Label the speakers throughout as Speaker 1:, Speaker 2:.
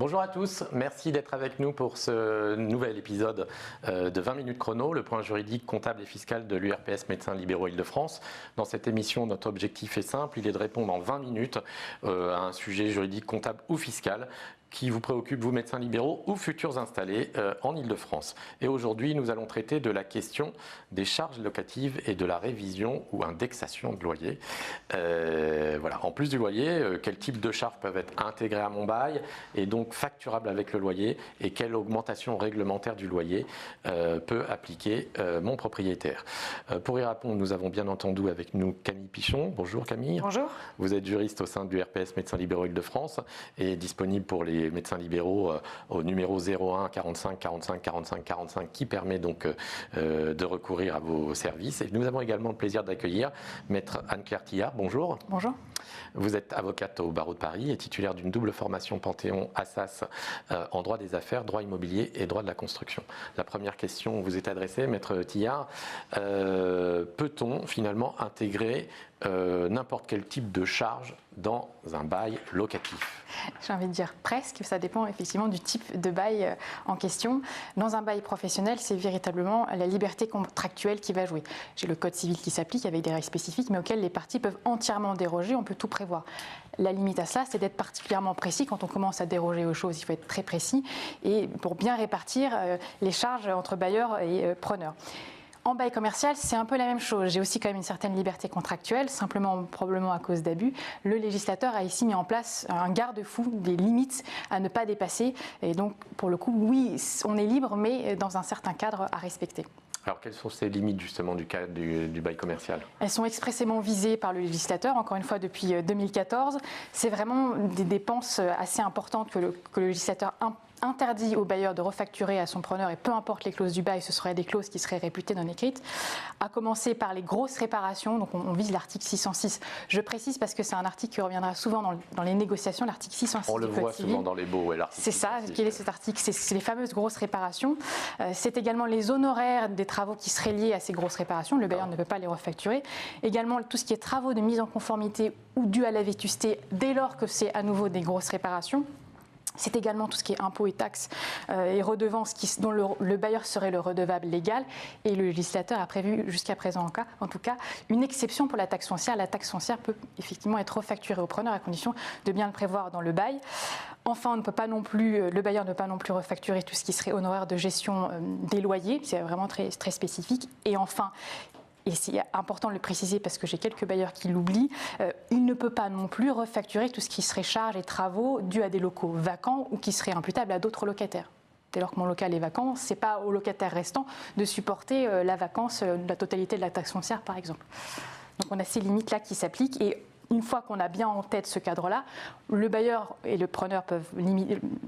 Speaker 1: Bonjour à tous, merci d'être avec nous pour ce nouvel épisode de 20 minutes chrono, le point juridique, comptable et fiscal de l'URPS Médecins Libéraux Île-de-France. Dans cette émission, notre objectif est simple, il est de répondre en 20 minutes à un sujet juridique, comptable ou fiscal qui vous préoccupe, vous médecins libéraux ou futurs installés en Île-de-France. Et aujourd'hui, nous allons traiter de la question des charges locatives et de la révision ou indexation de loyer. Voilà. En plus du loyer, quel type de charges peuvent être intégrées à mon bail et donc facturables avec le loyer, et quelle augmentation réglementaire du loyer peut appliquer mon propriétaire. Pour y répondre, nous avons bien entendu avec nous Camille Pichon. Bonjour Camille.
Speaker 2: Bonjour.
Speaker 1: Vous êtes juriste au sein de l'URPS Médecins Libéraux Île-de-France et disponible pour les médecins libéraux au numéro 01 45 45 45 45 qui permet donc de recourir à vos services. Et nous avons également le plaisir d'accueillir Maître Anne-Claire Tillard. Bonjour.
Speaker 2: Bonjour.
Speaker 1: Vous êtes avocate au barreau de Paris et titulaire d'une double formation Panthéon Assas en droit des affaires, droit immobilier et droit de la construction. La première question vous est adressée, Maître Tillard. Peut-on finalement intégrer n'importe quel type de charge dans un bail locatif?
Speaker 2: J'ai envie de dire presque, ça dépend effectivement du type de bail en question. Dans un bail professionnel, c'est véritablement la liberté contractuelle qui va jouer. J'ai le code civil qui s'applique avec des règles spécifiques, mais auxquelles les parties peuvent entièrement déroger, on peut tout prévoir. La limite à cela, c'est d'être particulièrement précis. Quand on commence à déroger aux choses, il faut être très précis et pour bien répartir les charges entre bailleurs et preneurs. En bail commercial, c'est un peu la même chose. J'ai aussi quand même une certaine liberté contractuelle, simplement probablement à cause d'abus. Le législateur a ici mis en place un garde-fou, des limites à ne pas dépasser. Et donc, pour le coup, oui, on est libre, mais dans un certain cadre à respecter.
Speaker 1: Alors, quelles sont ces limites justement du cadre du bail commercial?
Speaker 2: Elles sont expressément visées par le législateur, encore une fois depuis 2014. C'est vraiment des dépenses assez importantes que le législateur interdit au bailleur de refacturer à son preneur, et peu importe les clauses du bail, ce seraient des clauses qui seraient réputées non écrites, à commencer par les grosses réparations. Donc on vise l'article 606. Je précise parce que c'est un article qui reviendra souvent dans les négociations, l'article 606
Speaker 1: on
Speaker 2: du
Speaker 1: le
Speaker 2: Code
Speaker 1: voit
Speaker 2: civil.
Speaker 1: souvent dans les baux. Ouais,
Speaker 2: c'est ça, quel est cet article? C'est les fameuses grosses réparations. C'est également les honoraires des travaux qui seraient liés à ces grosses réparations. Le bailleur ne peut pas les refacturer. Également tout ce qui est travaux de mise en conformité ou dû à la vétusté dès lors que c'est à nouveau des grosses réparations. C'est également tout ce qui est impôts et taxes et redevances dont le bailleur serait le redevable légal. Et le législateur a prévu jusqu'à présent, en tout cas, une exception pour la taxe foncière. La taxe foncière peut effectivement être refacturée au preneur à condition de bien le prévoir dans le bail. Enfin, le bailleur ne peut pas non plus refacturer tout ce qui serait honoraire de gestion des loyers. C'est vraiment très, très spécifique. Et enfin, et c'est important de le préciser parce que j'ai quelques bailleurs qui l'oublient, il ne peut pas non plus refacturer tout ce qui serait charges et travaux dus à des locaux vacants ou qui seraient imputables à d'autres locataires. Dès lors que mon local est vacant, ce n'est pas au locataire restant de supporter la vacance de la totalité de la taxe foncière, par exemple. Donc on a ces limites-là qui s'appliquent, et une fois qu'on a bien en tête ce cadre-là, le bailleur et le preneur peuvent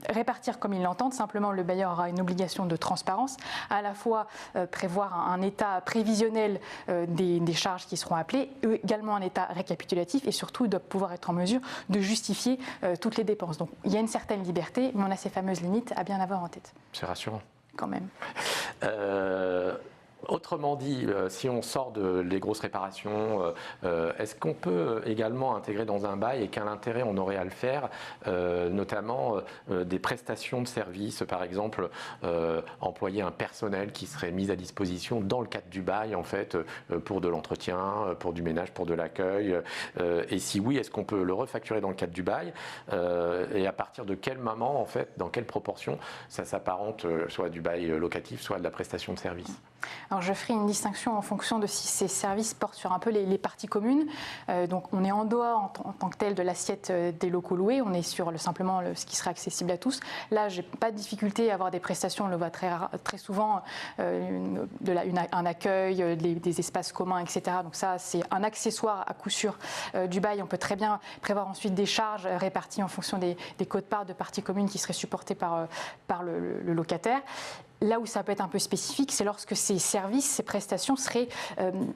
Speaker 2: répartir comme ils l'entendent. Simplement, le bailleur aura une obligation de transparence, à la fois prévoir un état prévisionnel des charges qui seront appelées, également un état récapitulatif, et surtout il doit pouvoir être en mesure de justifier toutes les dépenses. Donc il y a une certaine liberté, mais on a ces fameuses limites à bien avoir en tête.
Speaker 1: C'est rassurant.
Speaker 2: Quand même.
Speaker 1: Autrement dit, si on sort des grosses réparations, est-ce qu'on peut également intégrer dans un bail, et quel intérêt on aurait à le faire, notamment des prestations de services, par exemple, employer un personnel qui serait mis à disposition dans le cadre du bail, en fait, pour de l'entretien, pour du ménage, pour de l'accueil, et si oui, est-ce qu'on peut le refacturer dans le cadre du bail, et à partir de quel moment, en fait, dans quelle proportion ça s'apparente soit du bail locatif, soit de la prestation de service?
Speaker 2: Alors je ferai une distinction en fonction de si ces services portent sur un peu les parties communes. Donc on est en dehors en tant que tel de l'assiette des locaux loués, on est sur simplement ce qui serait accessible à tous. Là, je n'ai pas de difficulté à avoir des prestations, on le voit très souvent, un accueil, des espaces communs, etc. Donc ça, c'est un accessoire à coup sûr du bail. On peut très bien prévoir ensuite des charges réparties en fonction des quotes-parts de parties communes qui seraient supportées par le locataire. Là où ça peut être un peu spécifique, c'est lorsque ces services, ces prestations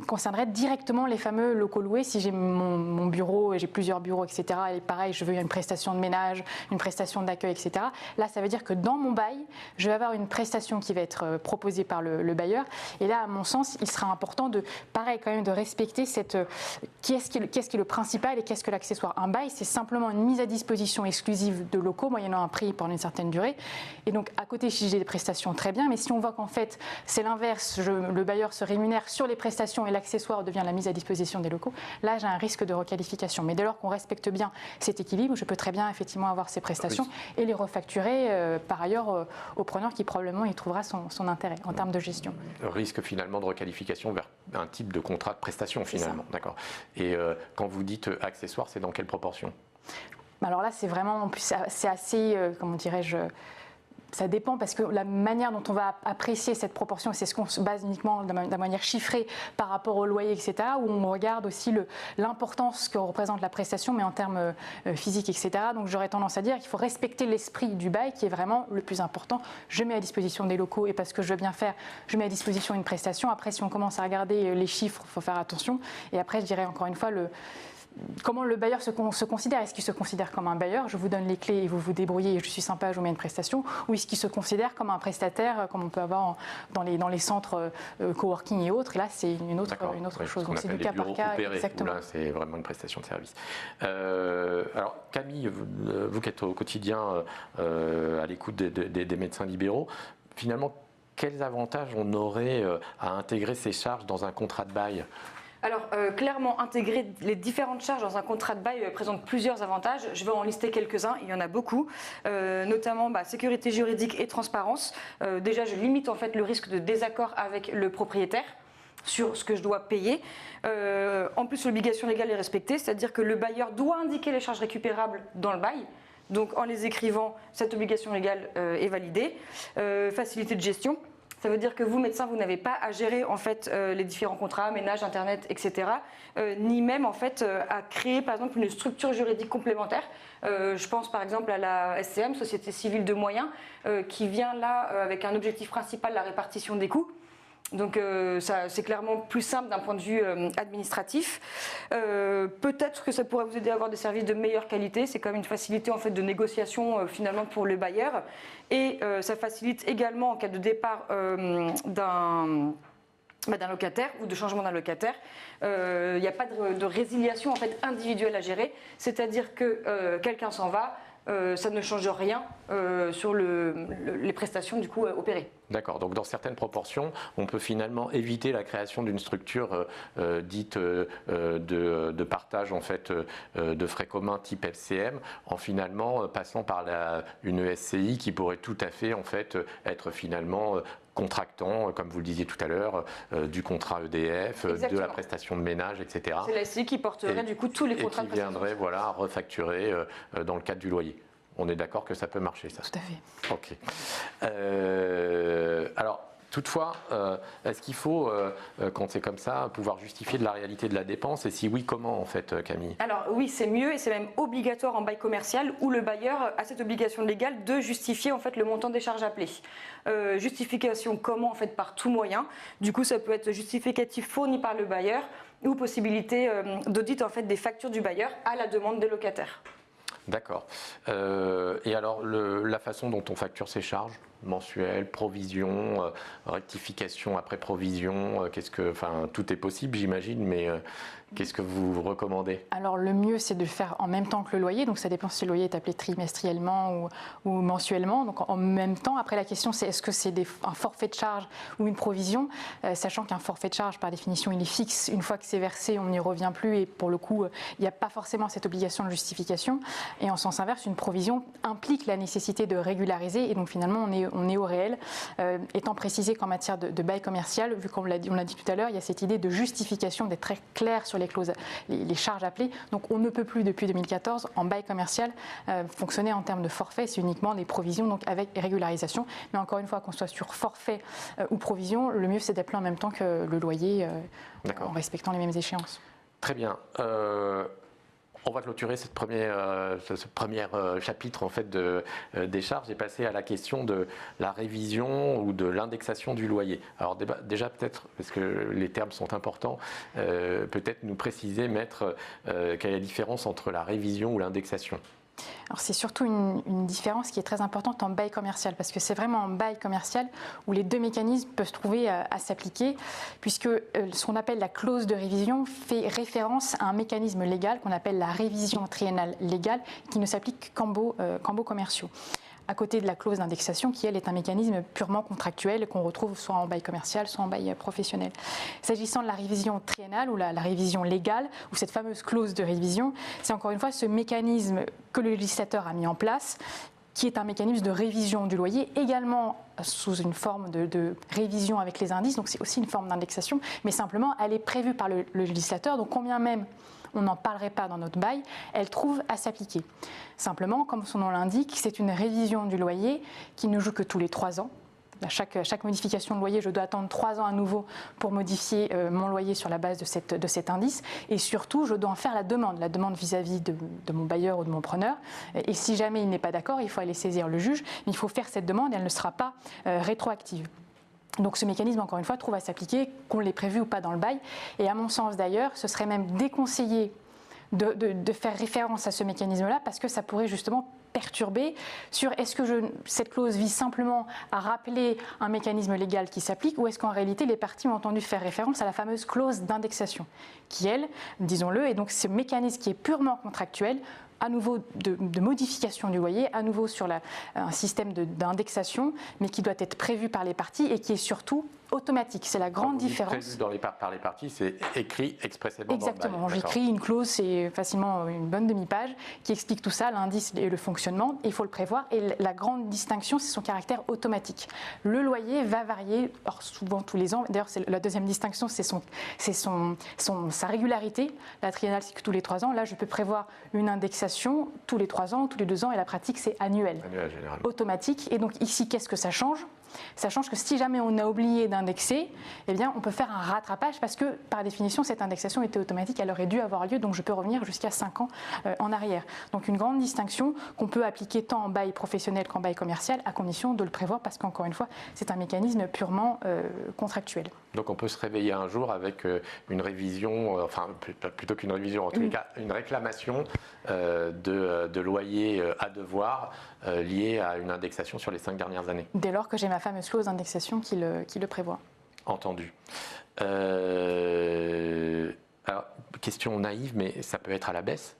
Speaker 2: concerneraient directement les fameux locaux loués. Si j'ai mon bureau, et j'ai plusieurs bureaux, etc., et pareil, je veux une prestation de ménage, une prestation d'accueil, etc., là, ça veut dire que dans mon bail, je vais avoir une prestation qui va être proposée par le bailleur. Et là, à mon sens, il sera important pareil, quand même, de respecter qu'est-ce qui est le principal et qu'est-ce que l'accessoire. Un bail, c'est simplement une mise à disposition exclusive de locaux, moyennant un prix pendant une certaine durée. Et donc, à côté, si j'ai des prestations, très bien. Mais si on voit qu'en fait, c'est l'inverse, le bailleur se rémunère sur les prestations et l'accessoire devient la mise à disposition des locaux, là, j'ai un risque de requalification. Mais dès lors qu'on respecte bien cet équilibre, je peux très bien, effectivement, avoir ces prestations et les refacturer, par ailleurs, au preneur qui, probablement, y trouvera son intérêt en termes de gestion.
Speaker 1: Risque, finalement, de requalification vers un type de contrat de prestation, finalement. D'accord. Et quand vous dites accessoire, c'est dans quelle proportion ?
Speaker 2: Alors là, c'est vraiment, c'est assez, comment dirais-je, ça dépend parce que la manière dont on va apprécier cette proportion, c'est ce qu'on se base uniquement de manière chiffrée par rapport au loyer, etc., où on regarde aussi l'importance que représente la prestation, mais en termes physiques, etc. Donc j'aurais tendance à dire qu'il faut respecter l'esprit du bail qui est vraiment le plus important. Je mets à disposition des locaux et parce que je veux bien faire, je mets à disposition une prestation. Après, si on commence à regarder les chiffres, il faut faire attention. Et après, je dirais encore une fois, comment le bailleur se considère. Est-ce qu'il se considère comme un bailleur, je vous donne les clés et vous vous débrouillez et je suis sympa, je vous mets une prestation, ou est-ce qu'il se considère comme un prestataire, comme on peut avoir dans les centres coworking et autres. Et là, c'est une autre chose. Donc c'est du cas par cas.
Speaker 1: Exactement. Là, c'est vraiment une prestation de service. Alors, Camille, vous qui êtes au quotidien à l'écoute des médecins libéraux, finalement, quels avantages on aurait à intégrer ces charges dans un contrat de bail ?
Speaker 3: Alors, clairement, intégrer les différentes charges dans un contrat de bail présente plusieurs avantages. Je vais en lister quelques-uns, il y en a beaucoup, notamment sécurité juridique et transparence. Déjà, je limite en fait le risque de désaccord avec le propriétaire sur ce que je dois payer. En plus, l'obligation légale est respectée, c'est-à-dire que le bailleur doit indiquer les charges récupérables dans le bail. Donc, en les écrivant, cette obligation légale est validée. Facilité de gestion. Ça veut dire que vous, médecin, vous n'avez pas à gérer en fait les différents contrats, ménage, internet, etc. Ni même en fait à créer par exemple une structure juridique complémentaire. Je pense par exemple à la SCM, Société Civile de Moyens, qui vient là avec un objectif principal, la répartition des coûts. Donc c'est clairement plus simple d'un point de vue administratif. Peut-être que ça pourrait vous aider à avoir des services de meilleure qualité. C'est quand même une facilité en fait de négociation finalement pour le bailleur. Et ça facilite également en cas de départ d'un locataire ou de changement d'un locataire. Il n'y a pas de résiliation en fait individuelle à gérer. C'est-à-dire que quelqu'un s'en va. Ça ne change rien sur les prestations du coup opérées.
Speaker 1: D'accord, donc dans certaines proportions, on peut finalement éviter la création d'une structure dite de partage en fait de frais communs type FCM, en finalement passant par une SCI qui pourrait tout à fait en fait être finalement contractant, comme vous le disiez tout à l'heure, du contrat EDF,
Speaker 3: Exactement.
Speaker 1: de la prestation de ménage, etc.
Speaker 3: C'est la SCI qui porterait du coup tous les contrats de prestation.
Speaker 1: Et qui viendrait refacturer dans le cadre du loyer. On est d'accord que ça peut marcher, ça ?
Speaker 2: Tout à fait.
Speaker 1: Ok. Alors, toutefois, est-ce qu'il faut, quand c'est comme ça, pouvoir justifier de la réalité de la dépense ? Et si oui, comment en fait, Camille ?
Speaker 3: Alors oui, c'est mieux et c'est même obligatoire en bail commercial où le bailleur a cette obligation légale de justifier en fait le montant des charges appelées. Justification comment en fait par tout moyen. Du coup, ça peut être justificatif fourni par le bailleur ou possibilité d'audit en fait des factures du bailleur à la demande des locataires.
Speaker 1: D'accord. Et alors, la façon dont on facture ces charges mensuelles, provision, rectification après provision, tout est possible, j'imagine, mais qu'est-ce que vous recommandez ?
Speaker 2: Alors le mieux, c'est de le faire en même temps que le loyer. Donc ça dépend si le loyer est appelé trimestriellement ou mensuellement. Donc en même temps. Après, la question, c'est est-ce que c'est un forfait de charge ou une provision, sachant qu'un forfait de charge, par définition, il est fixe. Une fois que c'est versé, on n'y revient plus. Et pour le coup, il n'y a pas forcément cette obligation de justification. Et en sens inverse, une provision implique la nécessité de régulariser. Et donc finalement, on est au réel. Étant précisé qu'en matière de bail commercial, vu qu'on l'a dit tout à l'heure, il y a cette idée de justification, d'être très clair sur les clauses, les charges appelées. Donc on ne peut plus depuis 2014 en bail commercial fonctionner en termes de forfait, c'est uniquement des provisions donc avec régularisation. Mais encore une fois, qu'on soit sur forfait ou provision, le mieux c'est d'appeler en même temps que le loyer en respectant les mêmes échéances.
Speaker 1: Très bien. On va clôturer ce premier chapitre en fait des charges et passer à la question de la révision ou de l'indexation du loyer. Alors déjà peut-être, parce que les termes sont importants, peut-être nous préciser, Maître, quelle est la différence entre la révision ou l'indexation?
Speaker 2: Alors c'est surtout une différence qui est très importante en bail commercial, parce que c'est vraiment en bail commercial où les deux mécanismes peuvent se trouver à s'appliquer, puisque ce qu'on appelle la clause de révision fait référence à un mécanisme légal qu'on appelle la révision triennale légale, qui ne s'applique qu'en baux commerciaux, à côté de la clause d'indexation qui, elle, est un mécanisme purement contractuel qu'on retrouve soit en bail commercial, soit en bail professionnel. S'agissant de la révision triennale ou la révision légale, ou cette fameuse clause de révision, c'est encore une fois ce mécanisme que le législateur a mis en place, qui est un mécanisme de révision du loyer, également sous une forme de révision avec les indices, donc c'est aussi une forme d'indexation, mais simplement elle est prévue par le législateur, donc combien même on n'en parlerait pas dans notre bail, elle trouve à s'appliquer. Simplement, comme son nom l'indique, c'est une révision du loyer qui ne joue que tous les 3 ans. À chaque modification de loyer, je dois attendre 3 ans à nouveau pour modifier mon loyer sur la base de cet indice. Et surtout, je dois en faire la demande vis-à-vis de mon bailleur ou de mon preneur. Et si jamais il n'est pas d'accord, il faut aller saisir le juge. Mais il faut faire cette demande et elle ne sera pas rétroactive. Donc ce mécanisme, encore une fois, trouve à s'appliquer, qu'on l'ait prévu ou pas dans le bail. Et à mon sens d'ailleurs, ce serait même déconseillé de faire référence à ce mécanisme-là, parce que ça pourrait justement perturber sur est-ce que cette clause vise simplement à rappeler un mécanisme légal qui s'applique, ou est-ce qu'en réalité les parties ont entendu faire référence à la fameuse clause d'indexation qui, elle, disons-le, est donc ce mécanisme qui est purement contractuel, à nouveau de modification du loyer, à nouveau sur un système d'indexation, mais qui doit être prévu par les parties et qui est surtout automatique. C'est la grande différence.
Speaker 1: Prévu par les parties, c'est écrit expressément.
Speaker 2: Exactement.
Speaker 1: Dans le bail.
Speaker 2: J'écris une clause, c'est facilement une bonne demi-page, qui explique tout ça, l'indice et le fonctionnement. Il faut le prévoir. Et la grande distinction, c'est son caractère automatique. Le loyer va varier, souvent tous les ans. D'ailleurs, la deuxième distinction, c'est sa régularité. La triennale, c'est que tous les 3 ans. Là, je peux prévoir une indexation tous les 3 ans, tous les 2 ans. Et la pratique, c'est annuel.
Speaker 1: Annuel, généralement.
Speaker 2: Automatique. Et donc ici, qu'est-ce que ça change ? Ça change que si jamais on a oublié d'indexer, eh bien, on peut faire un rattrapage parce que, par définition, cette indexation était automatique, elle aurait dû avoir lieu, donc je peux revenir jusqu'à 5 ans en arrière. Donc une grande distinction qu'on peut appliquer tant en bail professionnel qu'en bail commercial, à condition de le prévoir, parce qu'encore une fois, c'est un mécanisme purement contractuel.
Speaker 1: Donc on peut se réveiller un jour avec une révision, enfin plutôt qu'une révision, en tous les cas, une réclamation de loyer à devoir liée à une indexation sur les 5 dernières années.
Speaker 2: Dès lors que j'ai ma fameuse clause d'indexation qui le prévoit.
Speaker 1: Entendu. Alors, question naïve, mais ça peut être à la baisse?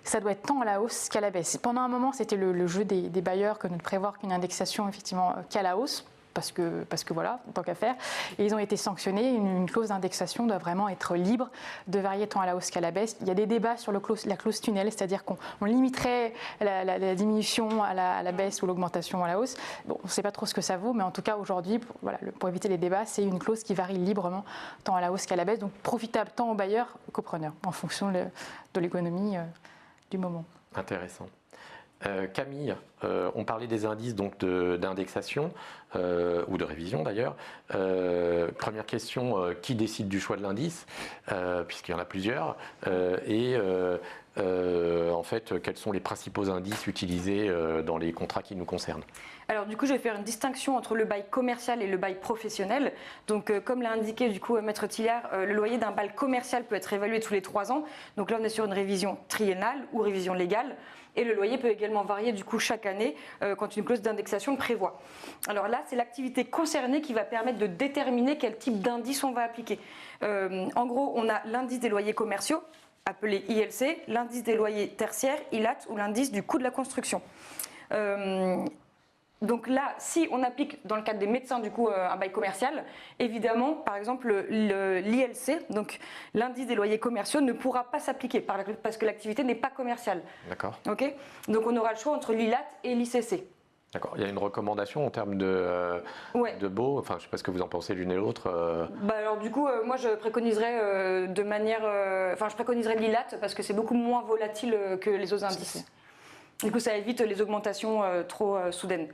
Speaker 2: Ça doit être tant à la hausse qu'à la baisse. Pendant un moment, c'était le jeu des bailleurs que de ne prévoir qu'une indexation effectivement qu'à la hausse. Parce que voilà, tant qu'à faire. Et ils ont été sanctionnés. Une clause d'indexation doit vraiment être libre de varier tant à la hausse qu'à la baisse. Il y a des débats sur la clause tunnel, c'est-à-dire qu'on limiterait la diminution à la baisse ou l'augmentation à la hausse. Bon, on ne sait pas trop ce que ça vaut, mais en tout cas aujourd'hui, pour éviter les débats, c'est une clause qui varie librement tant à la hausse qu'à la baisse, donc profitable tant aux bailleurs qu'aux preneurs, en fonction de l'économie du moment.
Speaker 1: Intéressant. Camille, on parlait des indices donc d'indexation ou de révision d'ailleurs. Première question, qui décide du choix de l'indice, puisqu'il y en a plusieurs, et en fait, quels sont les principaux indices utilisés dans les contrats qui nous concernent?
Speaker 3: Alors du coup, je vais faire une distinction entre le bail commercial et le bail professionnel. Donc comme l'a indiqué du coup Maître Tilliard, le loyer d'un bail commercial peut être évalué tous les 3 ans. Donc là, on est sur une révision triennale ou révision légale. Et le loyer peut également varier du coup chaque année quand une clause d'indexation le prévoit. Alors là, c'est l'activité concernée qui va permettre de déterminer quel type d'indice on va appliquer. En gros, on a l'indice des loyers commerciaux, appelé ILC, l'indice des loyers tertiaires, ILAT, ou l'indice du coût de la construction. Donc là, si on applique dans le cadre des médecins du coup un bail commercial, évidemment, par exemple, l'ILC, donc l'indice des loyers commerciaux, ne pourra pas s'appliquer parce que l'activité n'est pas commerciale.
Speaker 1: D'accord.
Speaker 3: Okay, donc on aura le choix entre l'ILAT et l'ICC.
Speaker 1: D'accord. Il y a une recommandation en termes de baux. Enfin, je ne sais pas ce que vous en pensez l'une et l'autre.
Speaker 3: Alors du coup, moi je préconiserais je préconiserais l'ILAT parce que c'est beaucoup moins volatile que les autres indices. Du coup, ça évite les augmentations trop soudaines.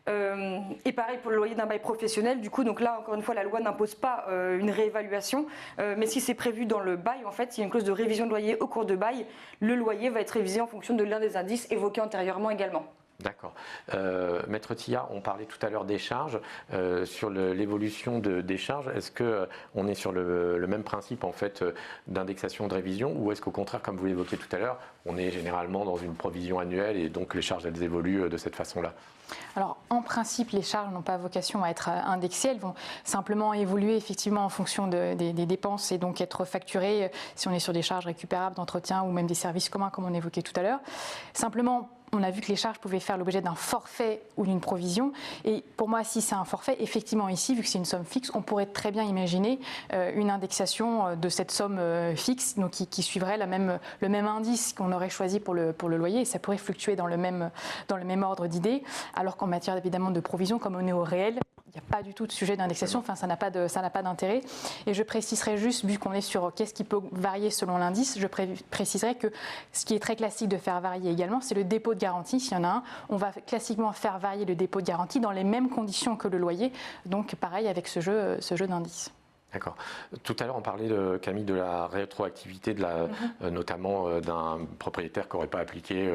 Speaker 3: Et pareil pour le loyer d'un bail professionnel. Du coup, donc là, encore une fois, la loi n'impose pas une réévaluation. Mais si c'est prévu dans le bail, en fait, s'il y a une clause de révision de loyer au cours de bail, le loyer va être révisé en fonction de l'un des indices évoqués antérieurement également.
Speaker 1: D'accord. Maître Tilla, on parlait tout à l'heure des charges. Sur l'évolution des charges, est-ce qu'on est sur le même principe en fait d'indexation de révision, ou est-ce qu'au contraire, comme vous l'évoquiez tout à l'heure, on est généralement dans une provision annuelle et donc les charges elles évoluent de cette façon-là?
Speaker 2: Alors, en principe, les charges n'ont pas vocation à être indexées. Elles vont simplement évoluer effectivement en fonction des dépenses et donc être facturées si on est sur des charges récupérables d'entretien ou même des services communs, comme on évoquait tout à l'heure. Simplement, on a vu que les charges pouvaient faire l'objet d'un forfait ou d'une provision. Et pour moi, si c'est un forfait, effectivement ici, vu que c'est une somme fixe, on pourrait très bien imaginer une indexation de cette somme fixe, donc qui suivrait le même indice qu'on aurait choisi pour le loyer. Et ça pourrait fluctuer dans le même ordre d'idées. Alors qu'en matière évidemment de provision, comme on est au réel, il n'y a pas du tout de sujet d'indexation, enfin ça n'a pas d'intérêt. Et je préciserai juste, vu qu'on est sur qu'est-ce qui peut varier selon l'indice, je préciserai que ce qui est très classique de faire varier également, c'est le dépôt de garantie. S'il y en a un, on va classiquement faire varier le dépôt de garantie dans les mêmes conditions que le loyer, donc pareil avec ce jeu d'indices.
Speaker 1: D'accord. Tout à l'heure, on parlait, Camille, de la rétroactivité, notamment d'un propriétaire qui n'aurait pas appliqué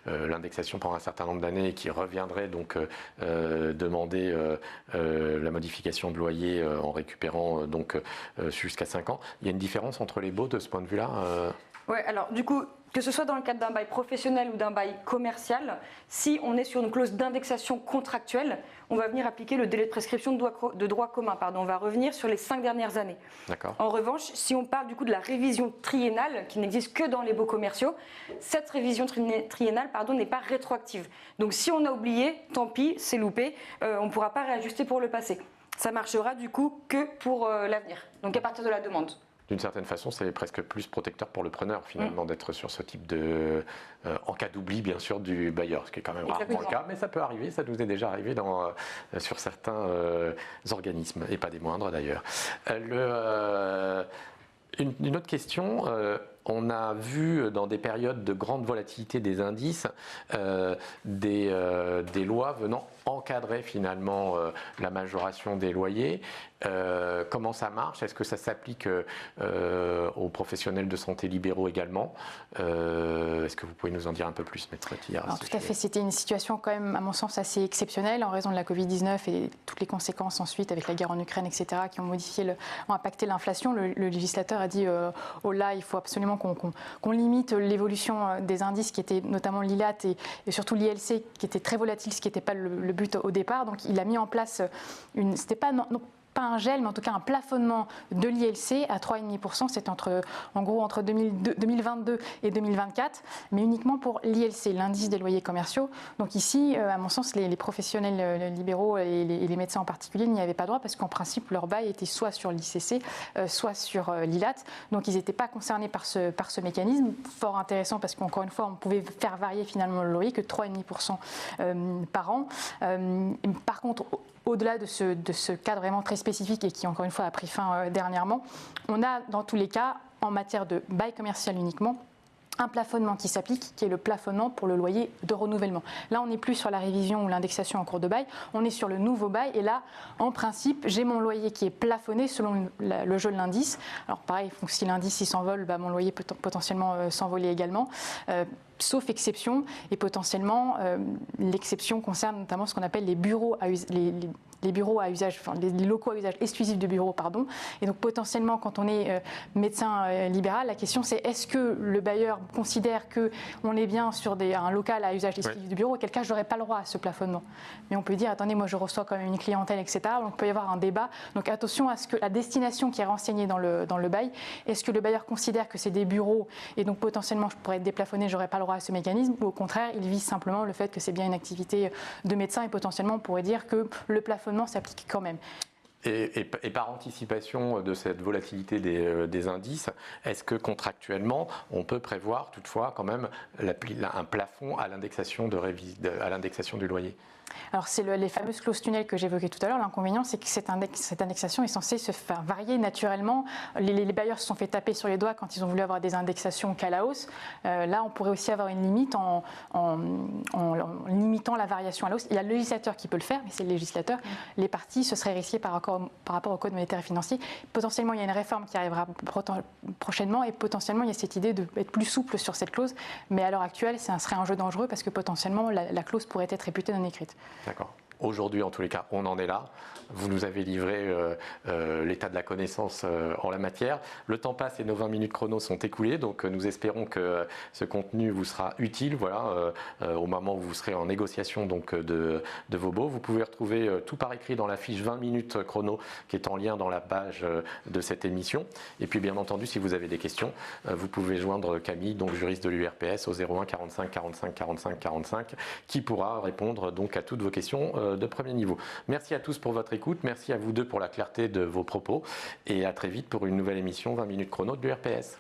Speaker 1: l'indexation pendant un certain nombre d'années et qui reviendrait donc demander la modification de loyer en récupérant jusqu'à 5 ans. Il y a une différence entre les baux de ce point de vue-là
Speaker 3: Ouais, alors du coup, que ce soit dans le cadre d'un bail professionnel ou d'un bail commercial, si on est sur une clause d'indexation contractuelle, on va venir appliquer le délai de prescription de droit commun. On va revenir sur les 5 dernières années.
Speaker 1: D'accord.
Speaker 3: En revanche, si on parle du coup de la révision triennale, qui n'existe que dans les baux commerciaux, cette révision triennale n'est pas rétroactive. Donc si on a oublié, tant pis, c'est loupé, on ne pourra pas réajuster pour le passé. Ça marchera du coup que pour l'avenir, donc à partir de la demande.
Speaker 1: D'une certaine façon, c'est presque plus protecteur pour le preneur, finalement, d'être sur ce type de... en cas d'oubli, bien sûr, du bailleur, ce qui est quand même rarement le cas, mais ça peut arriver, ça nous est déjà arrivé sur certains organismes, et pas des moindres d'ailleurs. Une autre question, on a vu dans des périodes de grande volatilité des indices, des lois venant encadrer finalement la majoration des loyers. Comment ça marche? Est-ce que ça s'applique aux professionnels de santé libéraux également? Est-ce que vous pouvez nous en dire un peu plus, Maître Tilla?
Speaker 2: Alors, tout à fait, c'était une situation quand même, à mon sens, assez exceptionnelle en raison de la Covid-19 et toutes les conséquences ensuite avec la guerre en Ukraine, etc., qui ont impacté l'inflation. Le législateur a dit oh là, il faut absolument qu'on limite l'évolution des indices qui étaient notamment l'ILAT et surtout l'ILC qui était très volatile, ce qui n'était pas le but au départ. Donc il a mis en place c'était pas un gel, mais en tout cas un plafonnement de l'ILC à 3,5%. C'est en gros entre 2022 et 2024, mais uniquement pour l'ILC, l'indice des loyers commerciaux. Donc ici, à mon sens, les professionnels libéraux et les médecins en particulier n'y avaient pas droit parce qu'en principe, leur bail était soit sur l'ICC, soit sur l'ILAT. Donc ils n'étaient pas concernés par ce mécanisme. Fort intéressant parce qu'encore une fois, on pouvait faire varier finalement le loyer que 3,5% par an. Par contre, au-delà de ce cadre vraiment très spécifique et qui, encore une fois, a pris fin dernièrement, on a, dans tous les cas, en matière de bail commercial uniquement, un plafonnement qui s'applique, qui est le plafonnement pour le loyer de renouvellement. Là, on n'est plus sur la révision ou l'indexation en cours de bail, on est sur le nouveau bail. Et là, en principe, j'ai mon loyer qui est plafonné selon le jeu de l'indice. Alors pareil, si l'indice s'envole, mon loyer peut potentiellement s'envoler également. Sauf exception, et potentiellement, l'exception concerne notamment ce qu'on appelle les bureaux à usage, enfin les locaux à usage exclusif de bureaux, pardon. Et donc potentiellement, quand on est médecin libéral, la question c'est est-ce que le bailleur considère qu'on est bien sur un local à usage exclusif de bureau, auquel cas je n'aurais pas le droit à ce plafonnement. Mais on peut dire, attendez, moi je reçois quand même une clientèle, etc. Donc il peut y avoir un débat. Donc attention à ce que la destination qui est renseignée dans le bail, est-ce que le bailleur considère que c'est des bureaux et donc potentiellement je pourrais être déplafonné, j'aurais pas le droit à ce mécanisme, ou au contraire, il vise simplement le fait que c'est bien une activité de médecin et potentiellement on pourrait dire que le plafonnement s'applique quand même.
Speaker 1: Et par anticipation de cette volatilité des indices, est-ce que contractuellement, on peut prévoir toutefois quand même un plafond à l'indexation du loyer?
Speaker 2: Alors, c'est les fameuses clauses tunnels que j'évoquais tout à l'heure. L'inconvénient, c'est que cette indexation est censée se faire varier naturellement. Les bailleurs se sont fait taper sur les doigts quand ils ont voulu avoir des indexations qu'à la hausse. Là, on pourrait aussi avoir une limite en limitant la variation à la hausse. Il y a le législateur qui peut le faire, mais c'est le législateur. Les partis, ce serait risqué par rapport au Code monétaire et financier. Potentiellement, il y a une réforme qui arrivera prochainement et potentiellement, il y a cette idée d'être plus souple sur cette clause. Mais à l'heure actuelle, ça serait un jeu dangereux parce que potentiellement, la clause pourrait être réputée non écrite.
Speaker 1: D'accord. Aujourd'hui, en tous les cas, on en est là. Vous nous avez livré l'état de la connaissance en la matière. Le temps passe et nos 20 minutes chrono sont écoulées, donc nous espérons que ce contenu vous sera utile. Voilà, au moment où vous serez en négociation donc, de vos baux. Vous pouvez retrouver tout par écrit dans la fiche 20 minutes chrono qui est en lien dans la page de cette émission. Et puis, bien entendu, si vous avez des questions, vous pouvez joindre Camille, donc juriste de l'URPS, au 01 45 45 45 45, qui pourra répondre donc à toutes vos questions de premier niveau. Merci à tous pour votre écoute, merci à vous deux pour la clarté de vos propos et à très vite pour une nouvelle émission 20 minutes chrono de l'URPS.